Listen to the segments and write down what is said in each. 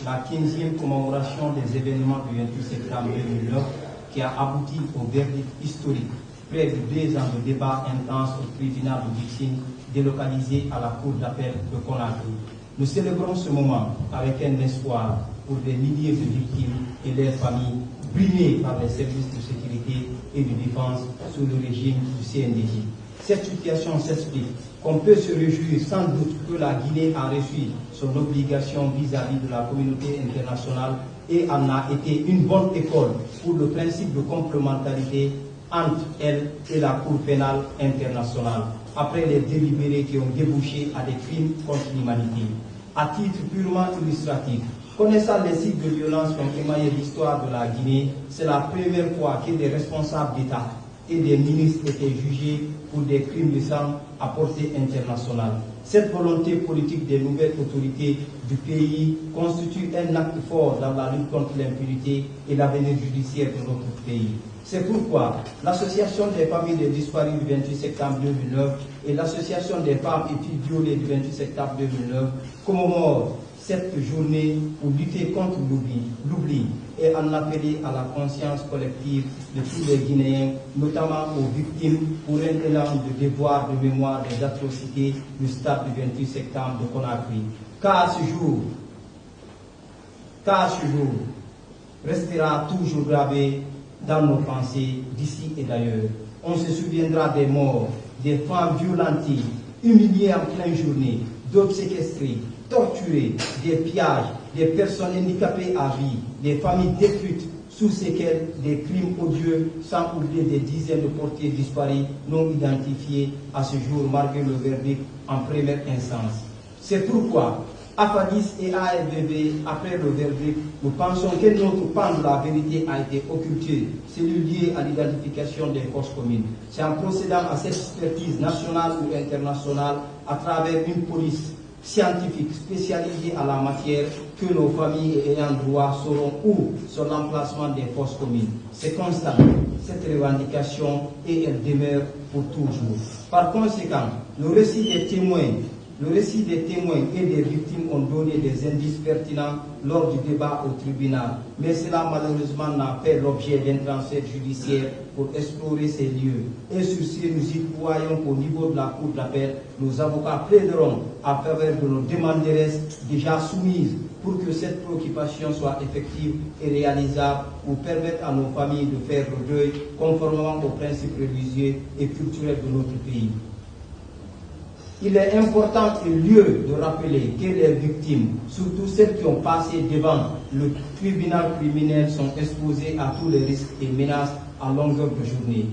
la 15e commémoration des événements du 28 septembre 2009 qui a abouti au verdict historique. Près de 2 ans de débats intenses au tribunal de victimes délocalisé à la cour d'appel de Conakry. Nous célébrons ce moment avec un espoir pour des milliers de victimes et leurs familles brimées par les services de sécurité et de défense sous le régime du CNDJ. Cette situation s'explique qu'on peut se réjouir sans doute que la Guinée a reçu son obligation vis-à-vis de la communauté internationale et en a été une bonne école pour le principe de complémentarité entre elle et la Cour pénale internationale, après les délibérés qui ont débouché à des crimes contre l'humanité. À titre purement illustratif, connaissant les cycles de violence qui ont émaillé l'histoire de la Guinée, c'est la première fois que des responsables d'État et des ministres étaient jugés pour des crimes de sang à portée internationale. Cette volonté politique des nouvelles autorités du pays constitue un acte fort dans la lutte contre l'impunité et l'avenir judiciaire de notre pays. C'est pourquoi l'Association des familles des disparus du 28 septembre 2009 et l'Association des femmes et filles violées du 28 septembre 2009 commémorent cette journée pour lutter contre l'oubli et en appeler à la conscience collective de tous les Guinéens, notamment aux victimes, pour un élan de devoir de mémoire des atrocités du stade du 28 septembre de Conakry. Car ce jour restera toujours gravé dans nos pensées d'ici et d'ailleurs. On se souviendra des morts, des femmes violentées, humiliées en pleine journée, d'autres séquestrées, torturées, des pillages, des personnes handicapées à vie, des familles détruites sous séquelles des crimes odieux, sans oublier des dizaines de portiers disparus non identifiés à ce jour malgré le verdict en première instance. C'est pourquoi AFADIS et AFDB, après le verdict, nous pensons qu'un autre pan de la vérité a été occulté, celui lié à l'identification des forces communes. C'est en procédant à cette expertise nationale ou internationale à travers une police scientifique spécialisée à la matière que nos familles ayant droit sauront où sont l'emplacement des forces communes. C'est constant, cette revendication, et elle demeure pour toujours. Par conséquent, le récit des témoins et des victimes ont donné des indices pertinents lors du débat au tribunal, mais cela malheureusement n'a fait l'objet d'un transfert judiciaire pour explorer ces lieux. Et sur ce, nous y croyons qu'au niveau de la Cour d'appel, nos avocats plaideront en faveur de nos demanderesses déjà soumises pour que cette préoccupation soit effective et réalisable pour permettre à nos familles de faire le deuil conformément aux principes religieux et culturels de notre pays. Il est important et lieu de rappeler que les victimes, surtout celles qui ont passé devant le tribunal criminel, sont exposées à tous les risques et menaces à longueur de journée.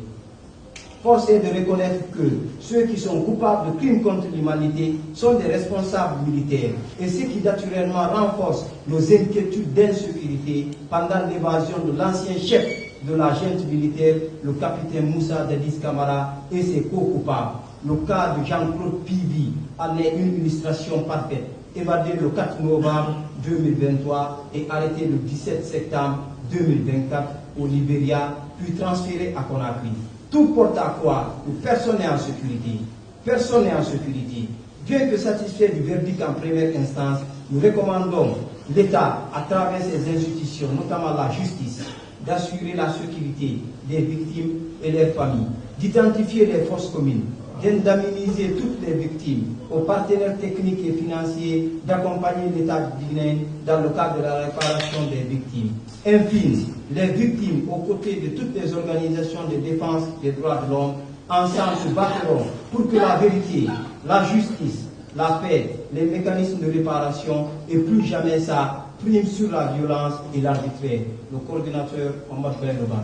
Force est de reconnaître que ceux qui sont coupables de crimes contre l'humanité sont des responsables militaires, et ce qui naturellement renforce nos inquiétudes d'insécurité pendant l'évasion de l'ancien chef de la junte militaire, le capitaine Moussa Dadis Camara, et ses co-coupables. Le cas de Jean-Claude Pivi en est une illustration parfaite. Évadé le 4 novembre 2023 et arrêté le 17 septembre 2024 au Libéria, puis transféré à Conakry. Tout porte à croire que personne n'est en sécurité. Personne n'est en sécurité. Bien que satisfait du verdict en première instance, nous recommandons l'État, à travers ses institutions, notamment la justice, d'assurer la sécurité des victimes et leurs familles, d'identifier les forces communes, d'indemniser toutes les victimes, aux partenaires techniques et financiers, d'accompagner l'État guinéen dans le cadre de la réparation des victimes. Enfin, les victimes, aux côtés de toutes les organisations de défense des droits de l'homme, ensemble se battront pour que la vérité, la justice, la paix, les mécanismes de réparation et plus jamais ça prime sur la violence et l'arbitraire. Le coordinateur Omar Ben Loba.